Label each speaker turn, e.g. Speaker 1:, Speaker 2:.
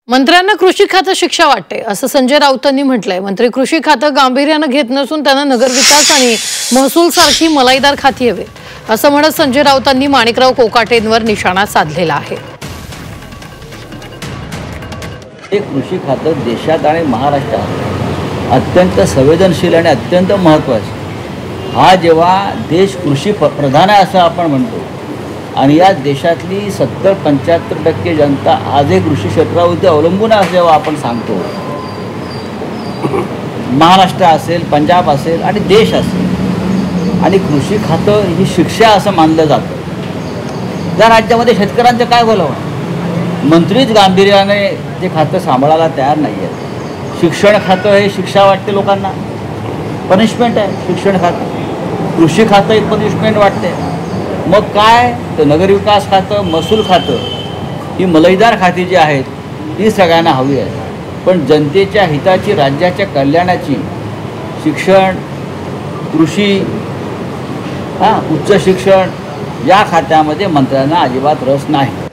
Speaker 1: मंत्र्यांना कृषी खातं शिक्षा वाटते असं संजय राऊतांनी म्हटलंय। मंत्री कृषी खातं गांभीर्याने घेत नसून त्यांना नगरविकास आणि महसूल सारखी मलाईदार खाती हवीत असं म्हणत संजय राऊतांनी माणिकराव कोकाटेंवर निशाणा साधलेला आहे।
Speaker 2: हे कृषी खातं देशात आणि महाराष्ट्रात अत्यंत संवेदनशील आणि अत्यंत महत्त्वाचं। हा जेव्हा देश कृषी प्रधान आहे असं आपण म्हणतो आणि या देशातली 70-75% जनता आजही कृषी क्षेत्रावरती अवलंबून आहे जेव्हा आपण सांगतो, महाराष्ट्र असेल, पंजाब असेल आणि देश असेल, आणि कृषी खातं ही शिक्षा असं मानलं जातं। त्या राज्यामध्ये शेतकऱ्यांचं काय बोलावं? मंत्रीच गांभीर्याने ते खातं सांभाळायला तयार नाही आहेत। शिक्षण खातं हे शिक्षा वाटते लोकांना, पनिशमेंट आहे शिक्षण खातं। कृषी खातं एक पनिशमेंट वाटते। मग काय तर नगरविकास खातं, महसूल खातं ही मलईदार खाती जी आहेत ती सगळ्यांना हवी आहेत। पण जनतेच्या हिताची, राज्याच्या कल्याणाची शिक्षण, कृषी, उच्च शिक्षण या खात्यामध्ये मंत्र्यांना अजिबात रस नाही।